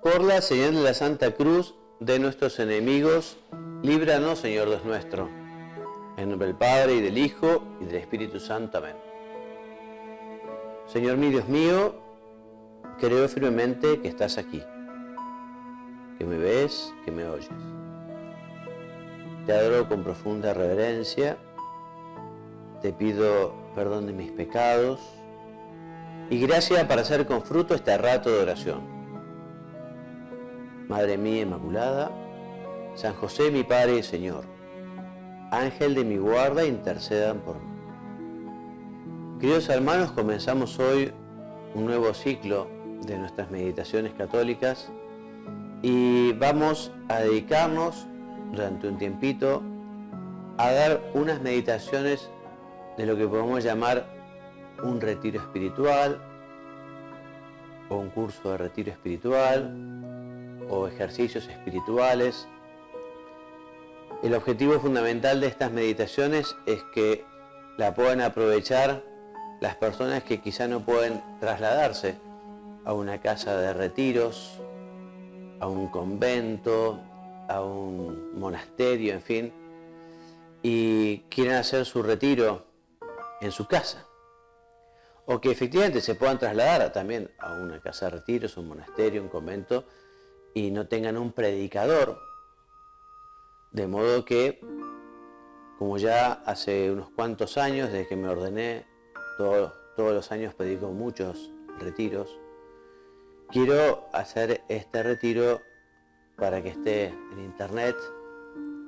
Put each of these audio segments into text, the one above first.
Por la señal de la Santa Cruz de nuestros enemigos, líbranos, Señor Dios nuestro. En nombre del Padre, y del Hijo, y del Espíritu Santo. Amén. Señor mío, Dios mío, creo firmemente que estás aquí, que me ves, que me oyes. Te adoro con profunda reverencia, te pido perdón de mis pecados y gracia para hacer con fruto este rato de oración. Madre mía Inmaculada, San José mi Padre y Señor, Ángel de mi guarda, intercedan por mí. Queridos hermanos, comenzamos hoy un nuevo ciclo de nuestras meditaciones católicas y vamos a dedicarnos durante un tiempito a dar unas meditaciones de lo que podemos llamar un retiro espiritual o un curso de retiro espiritual o ejercicios espirituales. El objetivo fundamental de estas meditaciones es que la puedan aprovechar las personas que quizá no pueden trasladarse a una casa de retiros, a un convento, a un monasterio, en fin, y quieren hacer su retiro en su casa. O que efectivamente se puedan trasladar también a una casa de retiros, un monasterio, un convento, y no tengan un predicador, de modo que, como ya hace unos cuantos años, desde que me ordené, todos los años predico muchos retiros, quiero hacer este retiro para que esté en internet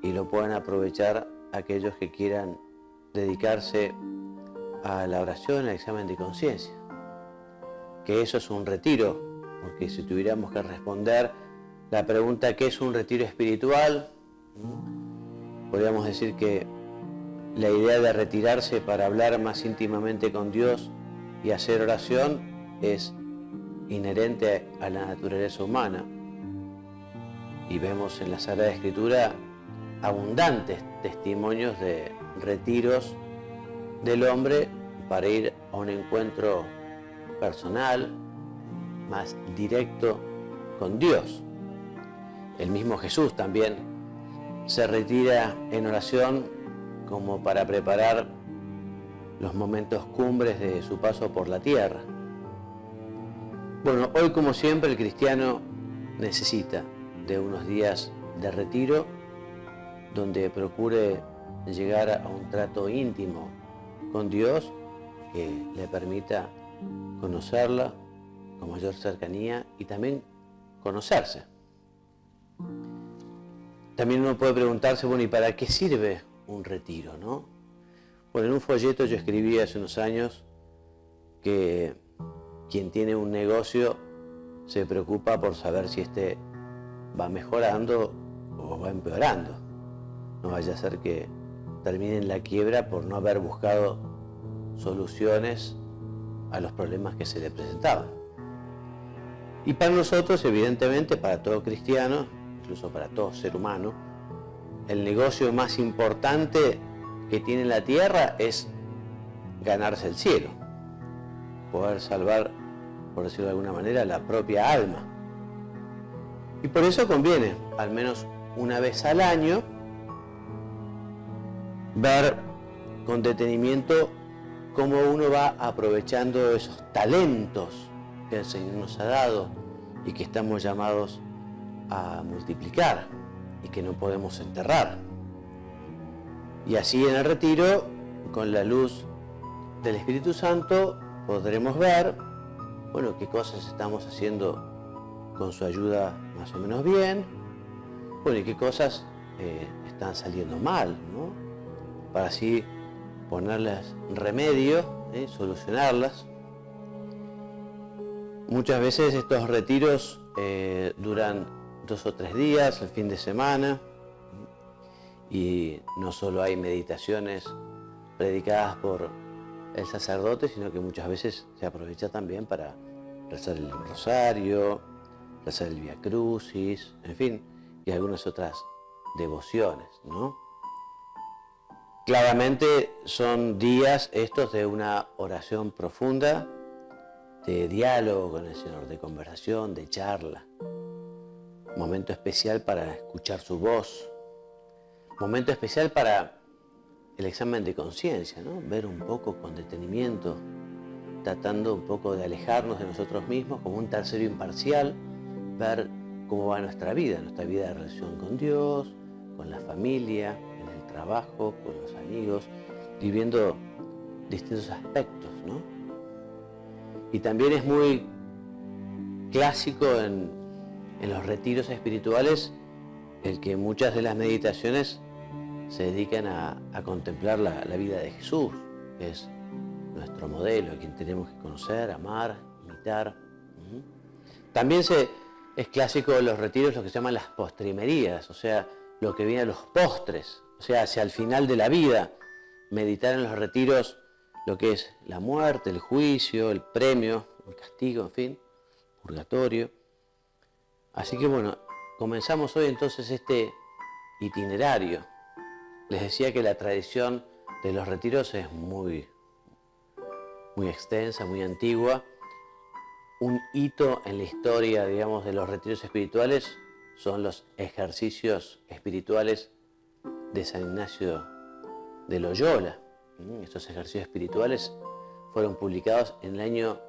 y lo puedan aprovechar aquellos que quieran dedicarse a la oración, al examen de conciencia. Que eso es un retiro, porque si tuviéramos que responder la pregunta ¿qué es un retiro espiritual? Podríamos decir que la idea de retirarse para hablar más íntimamente con Dios y hacer oración es inherente a la naturaleza humana. Y vemos en la Sagrada Escritura abundantes testimonios de retiros del hombre para ir a un encuentro personal, más directo con Dios. El mismo Jesús también se retira en oración como para preparar los momentos cumbres de su paso por la tierra. Bueno, hoy como siempre el cristiano necesita de unos días de retiro donde procure llegar a un trato íntimo con Dios que le permita conocerla con mayor cercanía y también conocerse. También uno puede preguntarse, bueno, ¿y para qué sirve un retiro, no? Bueno, en un folleto yo escribí hace unos años que quien tiene un negocio se preocupa por saber si este va mejorando o va empeorando. No vaya a ser que termine en la quiebra por no haber buscado soluciones a los problemas que se le presentaban. Y para nosotros, evidentemente, para todo cristiano, incluso para todo ser humano, el negocio más importante que tiene la tierra es ganarse el cielo, poder salvar, por decirlo de alguna manera, la propia alma. Y por eso conviene, al menos una vez al año, ver con detenimiento cómo uno va aprovechando esos talentos que el Señor nos ha dado y que estamos llamados a multiplicar y que no podemos enterrar. Y así en el retiro, con la luz del Espíritu Santo, podremos ver, bueno, qué cosas estamos haciendo con su ayuda más o menos bien, bueno, y qué cosas están saliendo mal, ¿no? Para así ponerles remedio, solucionarlas. Muchas veces estos retiros duran 2 o 3 días, el fin de semana, y no solo hay meditaciones predicadas por el sacerdote, sino que muchas veces se aprovecha también para rezar el rosario, rezar el Vía Crucis, en fin, y algunas otras devociones, ¿no? Claramente son días estos de una oración profunda, de diálogo con el Señor, de conversación, de charla. momento especial para escuchar su voz, momento especial para el examen de conciencia, ¿no? Ver un poco con detenimiento, tratando un poco de alejarnos de nosotros mismos como un tercero imparcial, ver cómo va nuestra vida de relación con Dios, con la familia, en el trabajo, con los amigos, viviendo distintos aspectos, ¿no? Y también es muy clásico en los retiros espirituales el que muchas de las meditaciones se dedican a contemplar la vida de Jesús, que es nuestro modelo, a quien tenemos que conocer, amar, imitar. También es clásico de los retiros lo que se llaman las postrimerías, o sea, lo que viene a los postres, o sea, hacia el final de la vida. Meditar en los retiros lo que es la muerte, el juicio, el premio, el castigo, en fin, purgatorio. Así que bueno, comenzamos hoy entonces este itinerario. Les decía que la tradición de los retiros es muy extensa, muy antigua. Un hito en la historia, digamos, de los retiros espirituales son los ejercicios espirituales de San Ignacio de Loyola. Estos ejercicios espirituales fueron publicados en el año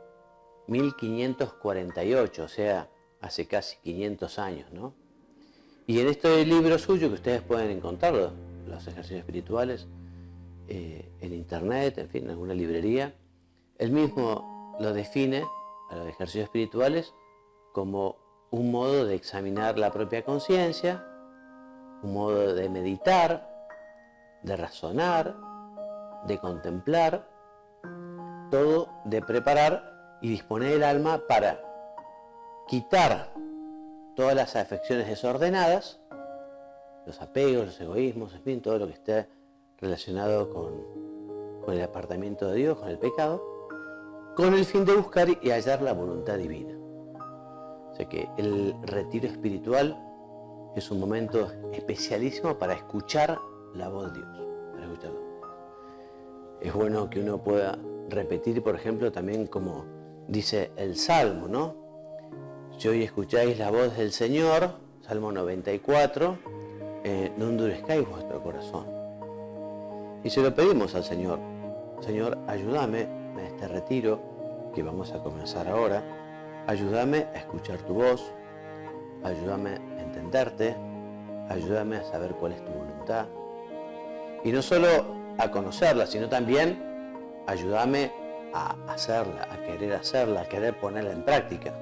1548, o sea, hace casi 500 años, ¿no? Y en este libro suyo, que ustedes pueden encontrarlo, los ejercicios espirituales, en internet, en fin, en alguna librería, él mismo lo define a los ejercicios espirituales como un modo de examinar la propia conciencia, un modo de meditar, de razonar, de contemplar, todo de preparar y disponer el alma para quitar todas las afecciones desordenadas, los apegos, los egoísmos, en fin, todo lo que esté relacionado con el apartamiento de Dios, con el pecado, con el fin de buscar y hallar la voluntad divina. O sea que el retiro espiritual es un momento especialísimo para escuchar la voz de Dios, para escucharlo. Es bueno que uno pueda repetir, por ejemplo, también como dice el Salmo, ¿no? Si hoy escucháis la voz del Señor, Salmo 94, no endurezcáis vuestro corazón. Y se lo pedimos al Señor. Señor, ayúdame en este retiro que vamos a comenzar ahora. Ayúdame a escuchar tu voz, ayúdame a entenderte, ayúdame a saber cuál es tu voluntad. Y no solo a conocerla, sino también ayúdame a hacerla, a querer ponerla en práctica.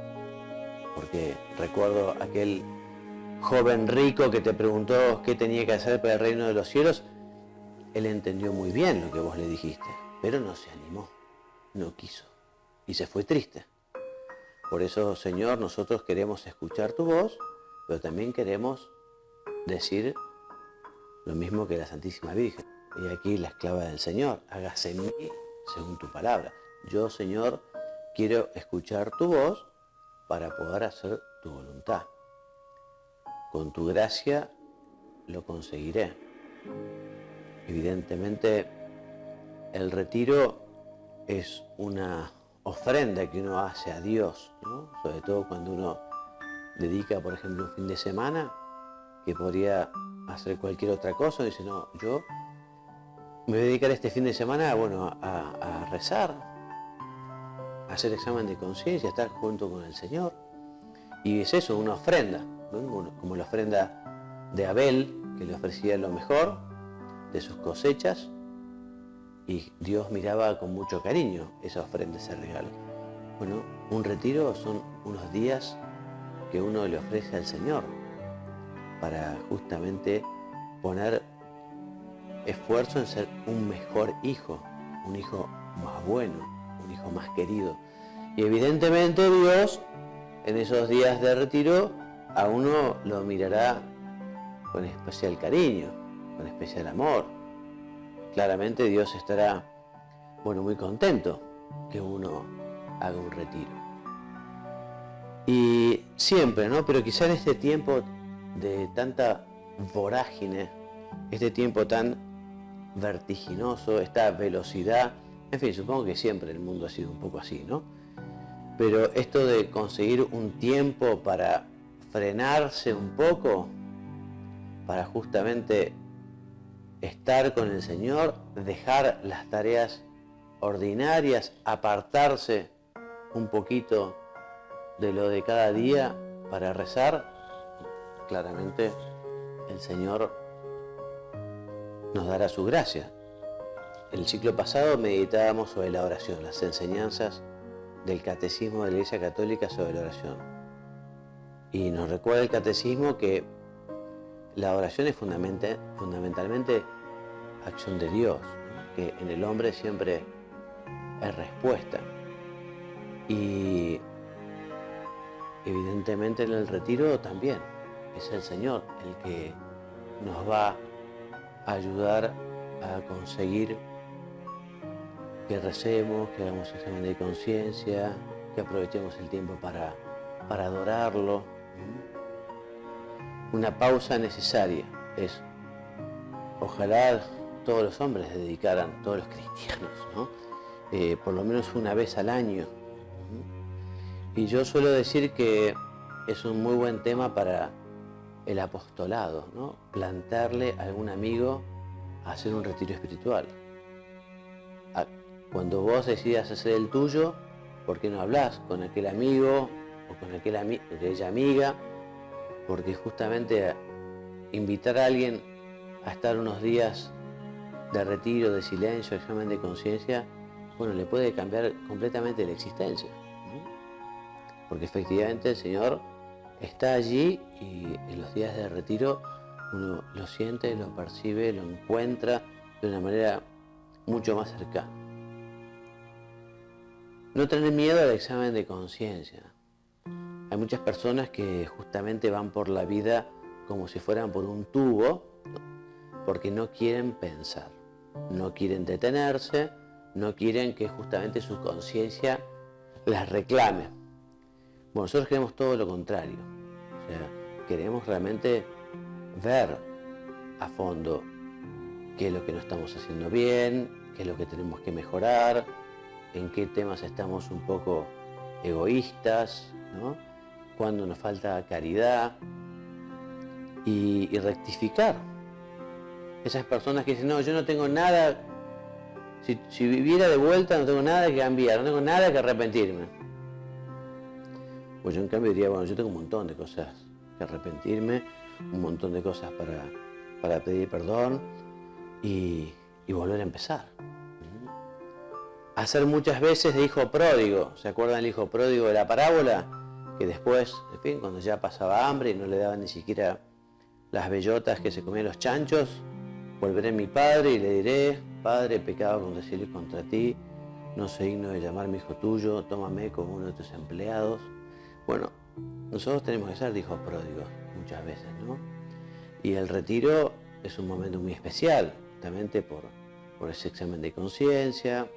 Porque recuerdo aquel joven rico que te preguntó qué tenía que hacer para el reino de los cielos. Él entendió muy bien lo que vos le dijiste, pero no se animó, no quiso y se fue triste. Por eso, Señor, nosotros queremos escuchar tu voz, pero también queremos decir lo mismo que la Santísima Virgen. Y aquí la esclava del Señor, hágase en mí según tu palabra. Yo, Señor, quiero escuchar tu voz para poder hacer tu voluntad. Con tu gracia lo conseguiré. Evidentemente, el retiro es una ofrenda que uno hace a Dios, ¿no? Sobre todo cuando uno dedica, por ejemplo, un fin de semana, que podría hacer cualquier otra cosa, y dice, no, yo me voy a dedicar este fin de semana, bueno, a rezar, a hacer examen de conciencia, a estar junto con el Señor. Y es eso, una ofrenda, ¿no? Como la ofrenda de Abel, que le ofrecía lo mejor de sus cosechas, y Dios miraba con mucho cariño esa ofrenda, ese regalo. Bueno, un retiro son unos días que uno le ofrece al Señor para justamente poner esfuerzo en ser un mejor hijo, un hijo más bueno, un hijo más querido. Y evidentemente Dios en esos días de retiro a uno lo mirará con especial cariño, con especial amor. Claramente Dios estará, bueno, muy contento que uno haga un retiro. Y siempre, ¿no? Pero quizá en este tiempo de tanta vorágine, este tiempo tan vertiginoso, esta velocidad, en fin, supongo que siempre el mundo ha sido un poco así, ¿no? Pero esto de conseguir un tiempo para frenarse un poco para justamente estar con el Señor, dejar las tareas ordinarias, apartarse un poquito de lo de cada día para rezar, claramente el Señor nos dará su gracia. El ciclo pasado meditábamos sobre la oración, las enseñanzas del Catecismo de la Iglesia Católica sobre la oración. Y nos recuerda el Catecismo que la oración es fundamentalmente acción de Dios, ¿no? Que en el hombre siempre hay respuesta. Y evidentemente en el retiro también es el Señor el que nos va a ayudar a conseguir que recemos, que hagamos examen de conciencia, que aprovechemos el tiempo para adorarlo. Una pausa necesaria es, ojalá todos los hombres dedicaran, todos los cristianos, ¿no? Por lo menos una vez al año. Y yo suelo decir que es un muy buen tema para el apostolado, ¿no? Plantearle a algún amigo a hacer un retiro espiritual. Cuando vos decidas hacer el tuyo, ¿por qué no hablas con aquel amigo o con aquella amiga? Porque justamente invitar a alguien a estar unos días de retiro, de silencio, de examen de conciencia, bueno, le puede cambiar completamente la existencia, ¿no? Porque efectivamente el Señor está allí y en los días de retiro uno lo siente, lo percibe, lo encuentra de una manera mucho más cercana. No tener miedo al examen de conciencia. Hay muchas personas que justamente van por la vida como si fueran por un tubo, ¿no? Porque no quieren pensar, no quieren detenerse, no quieren que justamente su conciencia las reclame. Bueno, nosotros queremos todo lo contrario. O sea, queremos realmente ver a fondo qué es lo que no estamos haciendo bien, qué es lo que tenemos que mejorar, en qué temas estamos un poco egoístas, ¿no? Cuando nos falta caridad y rectificar. Esas personas que dicen, no, yo no tengo nada, si viviera de vuelta no tengo nada que cambiar, no tengo nada que arrepentirme. Pues yo en cambio diría, bueno, yo tengo un montón de cosas que arrepentirme, un montón de cosas para pedir perdón y volver a empezar. Hacer muchas veces de hijo pródigo. ¿Se acuerdan del hijo pródigo de la parábola? Que después, en fin, cuando ya pasaba hambre y no le daban ni siquiera las bellotas que se comían los chanchos, volveré a mi padre y le diré, Padre, he pecado contra el cielo y contra ti, no soy digno de llamarme hijo tuyo, tómame como uno de tus empleados. Bueno, nosotros tenemos que ser de hijos pródigos muchas veces, ¿no? Y el retiro es un momento muy especial, justamente por ese examen de conciencia,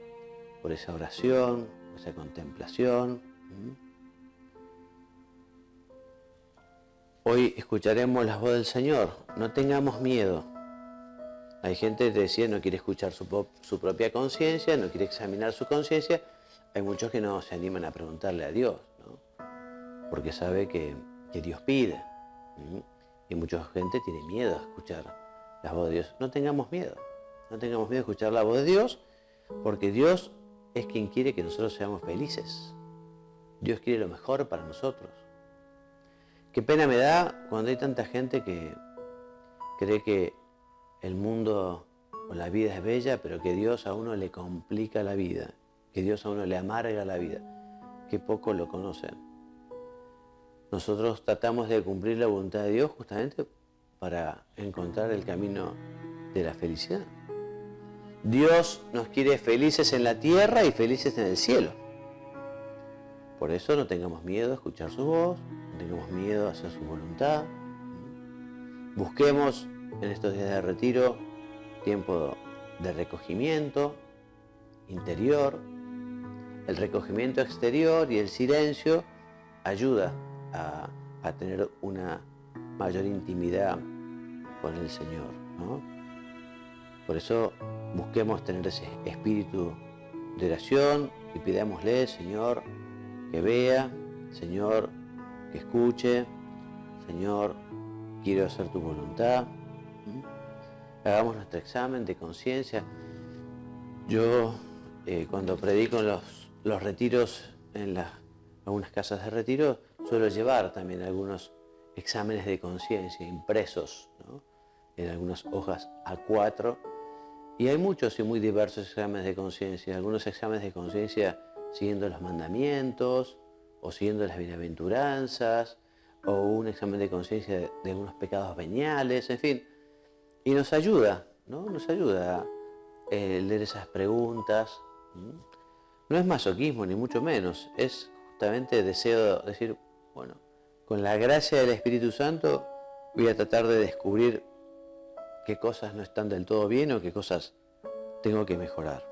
por esa oración, esa contemplación. Hoy escucharemos la voz del Señor, no tengamos miedo. Hay gente que decía no quiere escuchar su propia conciencia, no quiere examinar su conciencia. Hay muchos que no se animan a preguntarle a Dios, ¿no? Porque sabe que Dios pide. Y mucha gente tiene miedo a escuchar la voz de Dios. No tengamos miedo de escuchar la voz de Dios, porque Dios es quien quiere que nosotros seamos felices. Dios quiere lo mejor para nosotros. Qué pena me da cuando hay tanta gente que cree que el mundo o la vida es bella, pero que Dios a uno le complica la vida, que Dios a uno le amarga la vida. Qué poco lo conocen. Nosotros tratamos de cumplir la voluntad de Dios justamente para encontrar el camino de la felicidad. Dios nos quiere felices en la tierra y felices en el cielo. Por eso no tengamos miedo a escuchar su voz, no tengamos miedo a hacer su voluntad. Busquemos en estos días de retiro tiempo de recogimiento interior. El recogimiento exterior y el silencio ayuda a tener una mayor intimidad con el Señor, ¿no? Por eso busquemos tener ese espíritu de oración y pidámosle, Señor, que vea, Señor, que escuche, Señor, quiero hacer tu voluntad. Hagamos nuestro examen de conciencia. Yo, cuando predico en los retiros, en algunas casas de retiro, suelo llevar también algunos exámenes de conciencia impresos, ¿no?, en algunas hojas A4. Y hay muchos y muy diversos exámenes de conciencia. Algunos exámenes de conciencia siguiendo los mandamientos, o siguiendo las bienaventuranzas, o un examen de conciencia de algunos pecados veniales, en fin. Y nos ayuda, ¿no? Nos ayuda a leer esas preguntas. No es masoquismo, ni mucho menos. Es justamente deseo de decir, bueno, con la gracia del Espíritu Santo voy a tratar de descubrir qué cosas no están del todo bien o qué cosas tengo que mejorar.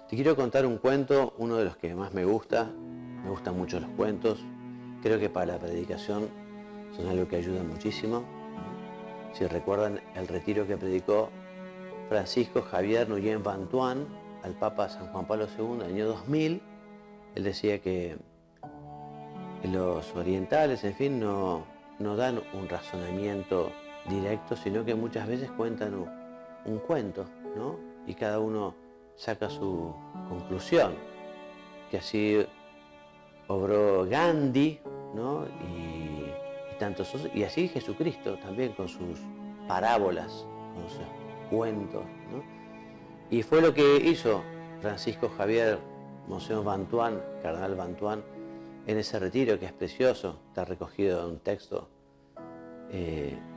Te quiero contar un cuento, uno de los que más me gusta. Me gustan mucho los cuentos. Creo que para la predicación son algo que ayuda muchísimo. Si recuerdan el retiro que predicó Francisco Javier Nguyen Van Thuan al Papa San Juan Pablo II en el año 2000, él decía que los orientales, en fin, no dan un razonamiento directo, sino que muchas veces cuentan un cuento, ¿no? Y cada uno saca su conclusión, que así obró Gandhi, ¿no? Y tantos otros, y así Jesucristo también con sus parábolas, con sus cuentos, ¿no? Y fue lo que hizo Francisco Javier, Monseñor Van Thuan, Cardenal Van Thuan, en ese retiro que es precioso, está recogido en un texto.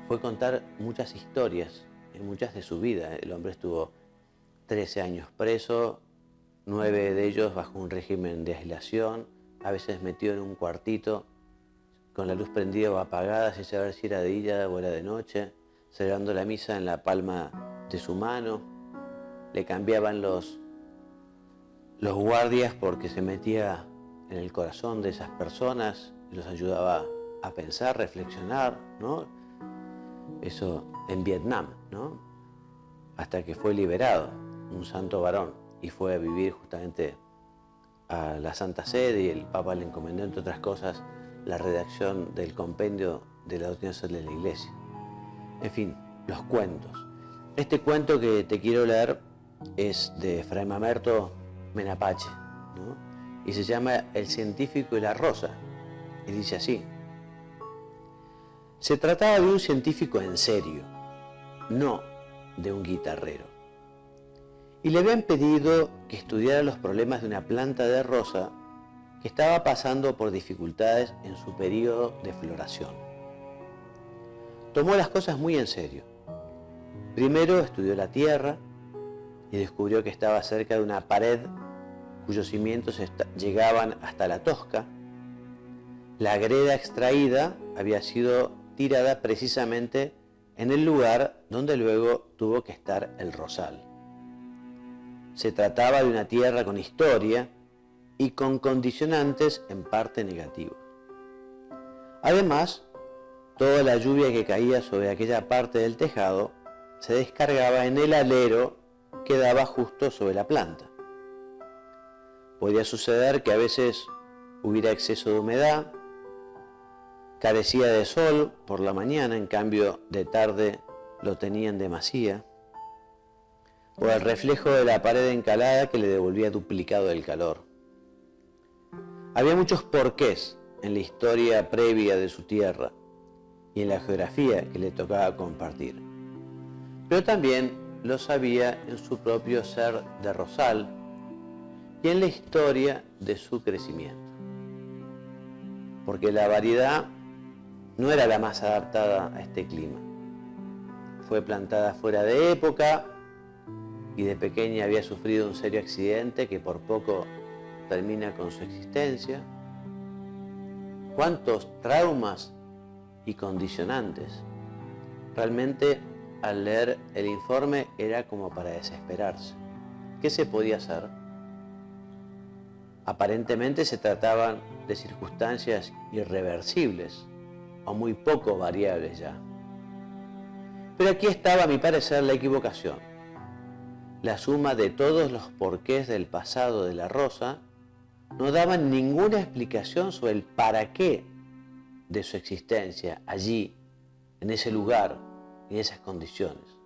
Fue contar muchas historias, muchas de su vida. El hombre estuvo 13 años preso, 9 de ellos bajo un régimen de aislación, a veces metido en un cuartito con la luz prendida o apagada sin saber si era de día o era de noche, celebrando la misa en la palma de su mano. Le cambiaban los guardias porque se metía en el corazón de esas personas y los ayudaba a pensar, reflexionar, ¿no? Eso en Vietnam, ¿no? Hasta que fue liberado, un santo varón, y fue a vivir justamente a la Santa Sede, y el Papa le encomendó, entre otras cosas, la redacción del compendio de la doctrina social de la Iglesia. En fin, los cuentos. Este cuento que te quiero leer es de Fray Mamerto Menapace, ¿no? Y se llama El científico y la rosa. Y dice así: se trataba de un científico en serio, no de un guitarrero. Y le habían pedido que estudiara los problemas de una planta de rosa que estaba pasando por dificultades en su periodo de floración. Tomó las cosas muy en serio. Primero estudió la tierra y descubrió que estaba cerca de una pared cuyos cimientos llegaban hasta la tosca. La greda extraída había sido tirada precisamente en el lugar donde luego tuvo que estar el rosal. Se trataba de una tierra con historia y con condicionantes en parte negativos. Además, toda la lluvia que caía sobre aquella parte del tejado se descargaba en el alero que daba justo sobre la planta. Podía suceder que a veces hubiera exceso de humedad, carecía de sol por la mañana, en cambio de tarde lo tenía en demasía, o el reflejo de la pared encalada que le devolvía duplicado el calor. Había muchos porqués en la historia previa de su tierra y en la geografía que le tocaba compartir, pero también los había en su propio ser de rosal y en la historia de su crecimiento, porque la variedad no era la más adaptada a este clima. Fue plantada fuera de época y de pequeña había sufrido un serio accidente que por poco termina con su existencia. ¿Cuántos traumas y condicionantes? Realmente, al leer el informe era como para desesperarse. ¿Qué se podía hacer? Aparentemente se trataban de circunstancias irreversibles o muy poco variables ya. Pero aquí estaba, a mi parecer, la equivocación. La suma de todos los porqués del pasado de la rosa no daban ninguna explicación sobre el para qué de su existencia allí, en ese lugar, en esas condiciones.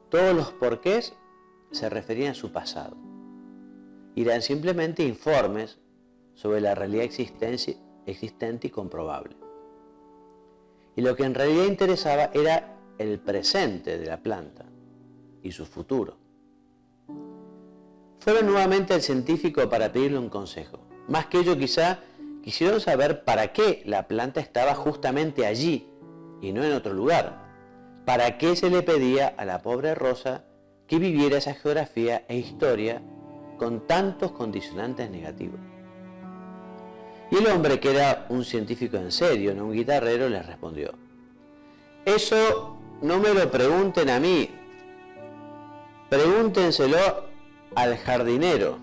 Todos los porqués se referían a su pasado. Eran simplemente informes sobre la realidad existente y comprobable. Y lo que en realidad interesaba era el presente de la planta y su futuro. Fueron nuevamente al científico para pedirle un consejo. Más que ello, quizá quisieron saber para qué la planta estaba justamente allí y no en otro lugar. ¿Para qué se le pedía a la pobre Rosa que viviera esa geografía e historia con tantos condicionantes negativos? Y el hombre, que era un científico en serio, no un guitarrero, les respondió: eso no me lo pregunten a mí, pregúntenselo al jardinero.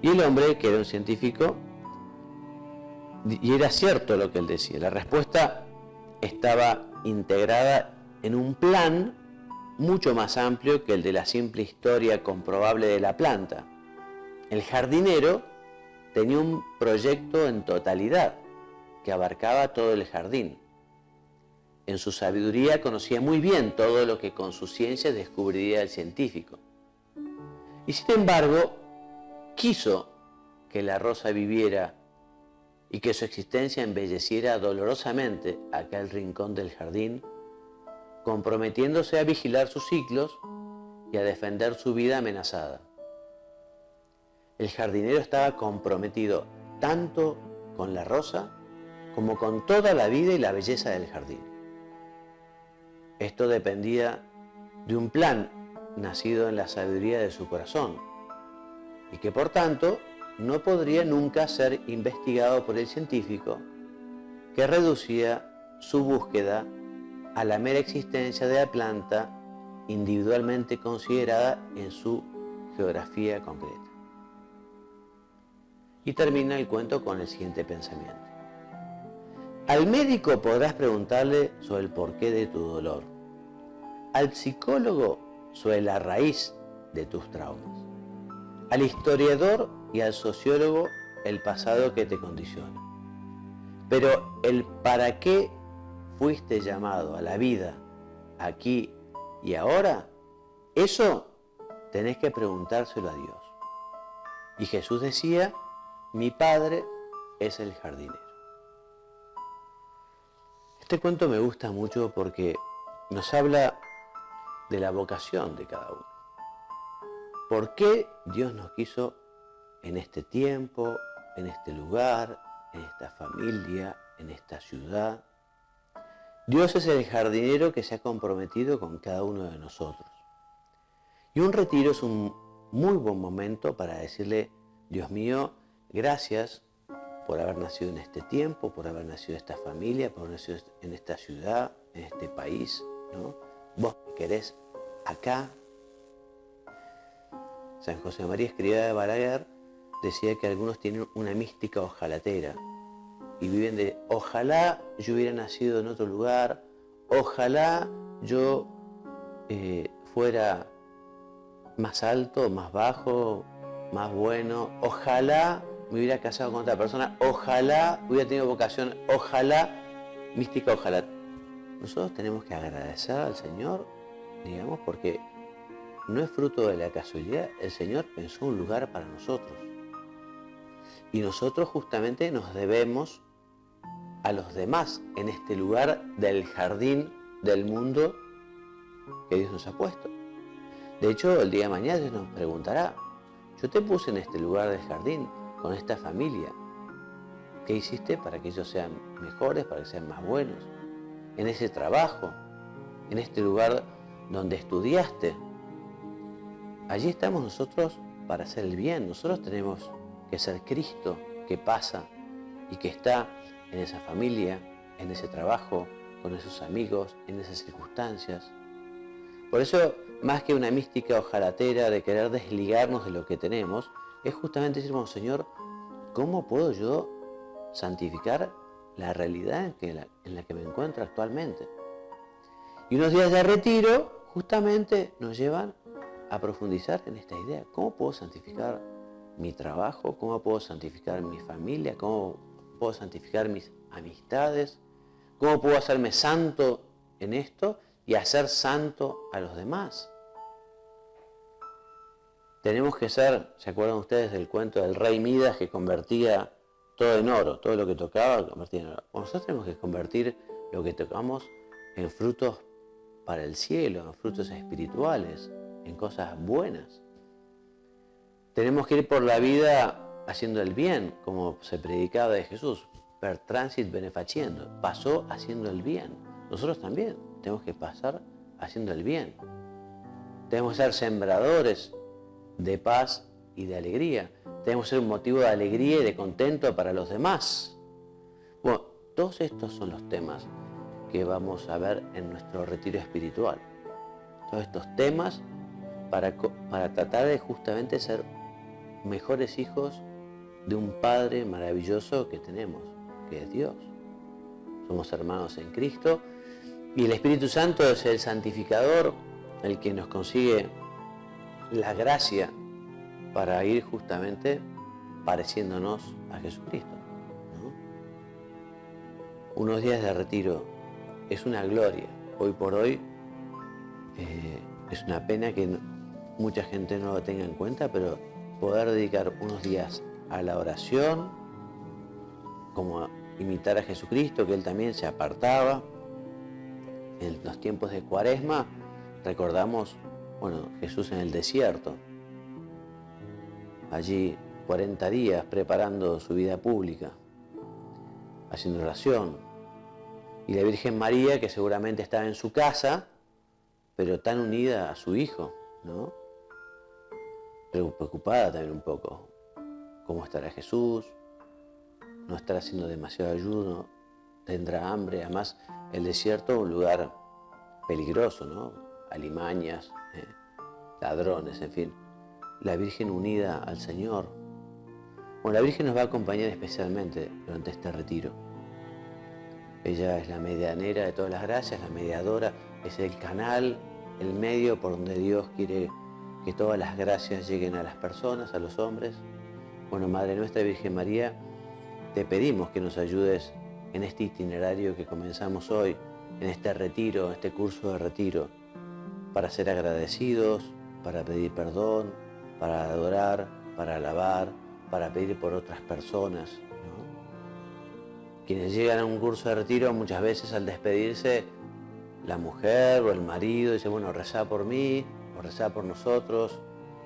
Y el hombre, que era un científico, y era cierto lo que él decía, la respuesta estaba integrada en un plan mucho más amplio que el de la simple historia comprobable de la planta. El jardinero tenía un proyecto en totalidad que abarcaba todo el jardín. En su sabiduría conocía muy bien todo lo que con su ciencia descubriría el científico. Y sin embargo, quiso que la rosa viviera y que su existencia embelleciera dolorosamente aquel rincón del jardín, comprometiéndose a vigilar sus ciclos y a defender su vida amenazada. El jardinero estaba comprometido tanto con la rosa como con toda la vida y la belleza del jardín. Esto dependía de un plan nacido en la sabiduría de su corazón y que por tanto no podría nunca ser investigado por el científico, que reducía su búsqueda a la mera existencia de la planta individualmente considerada en su geografía concreta. Y termina el cuento con el siguiente pensamiento: al médico podrás preguntarle sobre el porqué de tu dolor, al psicólogo sobre la raíz de tus traumas, al historiador y al sociólogo el pasado que te condiciona. Pero el para qué fuiste llamado a la vida aquí y ahora, eso tenés que preguntárselo a Dios. Y Jesús decía: mi Padre es el jardinero. Este cuento me gusta mucho porque nos habla de la vocación de cada uno. ¿Por qué Dios nos quiso en este tiempo, en este lugar, en esta familia, en esta ciudad? Dios es el jardinero que se ha comprometido con cada uno de nosotros. Y un retiro es un muy buen momento para decirle: Dios mío, gracias por haber nacido en este tiempo, por haber nacido en esta familia, por haber nacido en esta ciudad, en este país, ¿no? Vos me querés acá. San José María Escrivá de Balaguer decía que algunos tienen una mística ojalatera y viven de: ojalá yo hubiera nacido en otro lugar, ojalá yo fuera más alto, más bajo, más bueno, ojalá me hubiera casado con otra persona, ojalá hubiera tenido vocación, ojalá, mística ojalá. Nosotros tenemos que agradecer al Señor, digamos, porque no es fruto de la casualidad. El Señor pensó un lugar para nosotros. Y nosotros justamente nos debemos a los demás en este lugar del jardín del mundo que Dios nos ha puesto. De hecho, el día de mañana Dios nos preguntará: yo te puse en este lugar del jardín, con esta familia. ¿Qué hiciste para que ellos sean mejores, para que sean más buenos? En ese trabajo, en este lugar donde estudiaste. Allí estamos nosotros para hacer el bien. Nosotros tenemos que ser Cristo, que pasa y que está en esa familia, en ese trabajo, con esos amigos, en esas circunstancias. Por eso, más que una mística ojalatera de querer desligarnos de lo que tenemos, es justamente decir: bueno, Señor, ¿cómo puedo yo santificar la realidad en la que me encuentro actualmente? Y unos días de retiro justamente nos llevan a profundizar en esta idea. ¿Cómo puedo santificar mi trabajo, cómo puedo santificar mi familia, cómo puedo santificar mis amistades, cómo puedo hacerme santo en esto y hacer santo a los demás. Tenemos que ser, ¿se acuerdan ustedes del cuento del rey Midas que convertía todo en oro? Todo lo que tocaba lo convertía en oro. Nosotros tenemos que convertir lo que tocamos en frutos para el cielo, en frutos espirituales, en cosas buenas. Tenemos que ir por la vida haciendo el bien, como se predicaba de Jesús, per transit benefaciendo, pasó haciendo el bien. Nosotros también tenemos que pasar haciendo el bien. Tenemos que ser sembradores de paz y de alegría. Tenemos que ser un motivo de alegría y de contento para los demás. Bueno, todos estos son los temas que vamos a ver en nuestro retiro espiritual. Todos estos temas para tratar de justamente ser mejores hijos de un Padre maravilloso que tenemos, que es Dios. Somos hermanos en Cristo y el Espíritu Santo es el santificador, el que nos consigue la gracia para ir justamente pareciéndonos a Jesucristo, ¿no? Unos días de retiro es una gloria. Hoy por hoy es una pena que mucha gente no lo tenga en cuenta, pero poder dedicar unos días a la oración, como imitar a Jesucristo, que Él también se apartaba. En los tiempos de Cuaresma recordamos, Jesús en el desierto, allí 40 días preparando su vida pública, haciendo oración. Y la Virgen María, que seguramente estaba en su casa, pero tan unida a su Hijo, ¿no? Pero preocupada también un poco. ¿Cómo estará Jesús? ¿No estará haciendo demasiado ayuno? ¿Tendrá hambre? Además, el desierto es un lugar peligroso, ¿no? Alimañas, ladrones, en fin. La Virgen unida al Señor. Bueno, la Virgen nos va a acompañar especialmente durante este retiro. Ella es la medianera de todas las gracias, la mediadora, es el canal, el medio por donde Dios quiere que todas las gracias lleguen a las personas, a los hombres. Bueno, Madre nuestra Virgen María, te pedimos que nos ayudes en este itinerario que comenzamos hoy, en este retiro, en este curso de retiro, para ser agradecidos, para pedir perdón, para adorar, para alabar, para pedir por otras personas, ¿no? Quienes llegan a un curso de retiro, muchas veces al despedirse, la mujer o el marido dice, rezá por mí, o rezá por nosotros.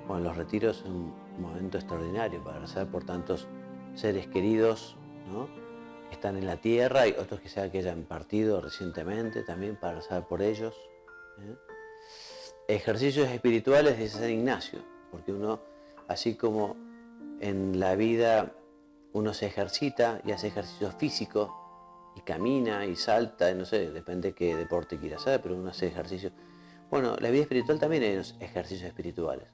Bueno, los retiros son un momento extraordinario para rezar por tantos seres queridos, ¿no?, que están en la tierra y otros que hayan partido recientemente, también para rezar por ellos. Ejercicios espirituales de San Ignacio, porque uno, así como en la vida uno se ejercita y hace ejercicio físico y camina y salta, no sé, depende de qué deporte quiera hacer, pero uno hace ejercicio. Bueno, la vida espiritual también hay ejercicios espirituales,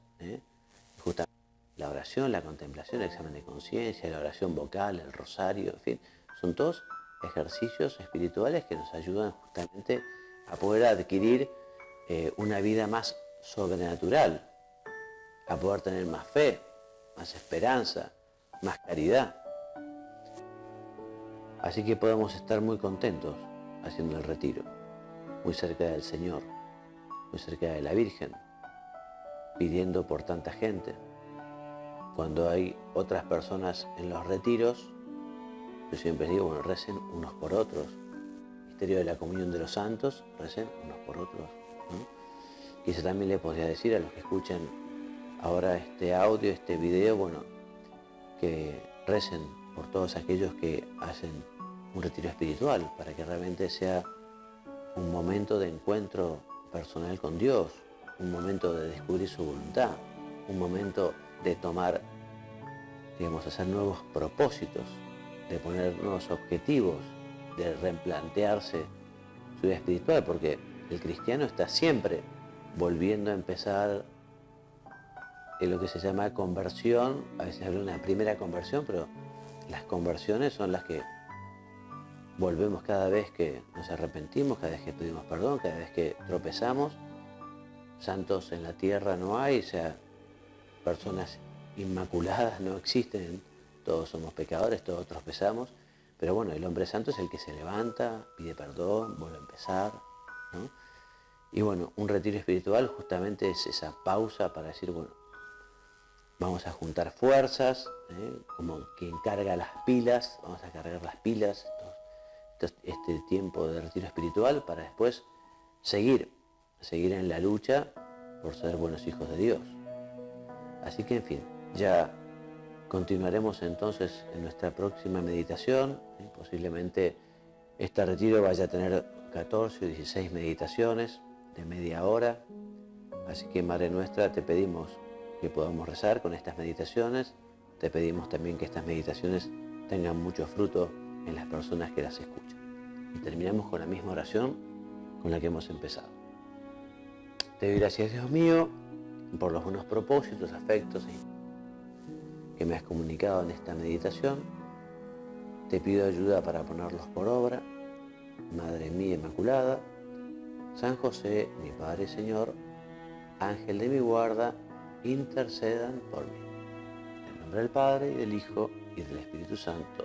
justamente la oración, la contemplación, el examen de conciencia, la oración vocal, el rosario, en fin, son todos ejercicios espirituales que nos ayudan justamente a poder adquirir una vida más sobrenatural, a poder tener más fe, más esperanza, más caridad. Así que podemos estar muy contentos haciendo el retiro, muy cerca del Señor, muy cerca de la Virgen, pidiendo por tanta gente. Cuando hay otras personas en los retiros, yo siempre digo, recen unos por otros. Misterio de la comunión de los santos, recen unos por otros, ¿no? Quizá también le podría decir a los que escuchan ahora este audio, este video, que recen por todos aquellos que hacen un retiro espiritual, para que realmente sea un momento de encuentro personal con Dios, un momento de descubrir su voluntad, un momento de tomar, hacer nuevos propósitos, de poner nuevos objetivos, de replantearse su vida espiritual, porque el cristiano está siempre volviendo a empezar en lo que se llama conversión. A veces habla de una primera conversión, pero las conversiones son las que volvemos cada vez que nos arrepentimos, cada vez que pedimos perdón, cada vez que tropezamos. Santos en la tierra no hay, personas inmaculadas no existen, todos somos pecadores, todos tropezamos, pero bueno, el hombre santo es el que se levanta, pide perdón, vuelve a empezar, ¿no? Y bueno, un retiro espiritual justamente es esa pausa para decir, bueno, vamos a juntar fuerzas, como quien carga las pilas, vamos a cargar las pilas este tiempo de retiro espiritual para después seguir en la lucha por ser buenos hijos de Dios. Así que en fin, ya continuaremos entonces en nuestra próxima meditación. Posiblemente este retiro vaya a tener 14 o 16 meditaciones de media hora. Así que Madre Nuestra, te pedimos que podamos rezar con estas meditaciones. Te pedimos también que estas meditaciones tengan mucho fruto en las personas que las escuchan. Y terminamos con la misma oración con la que hemos empezado. Te doy gracias, Dios mío, por los buenos propósitos, afectos que me has comunicado en esta meditación. Te pido ayuda para ponerlos por obra. Madre mía Inmaculada, San José, mi Padre y Señor, Ángel de mi guarda, intercedan por mí. En el nombre del Padre, y del Hijo, y del Espíritu Santo.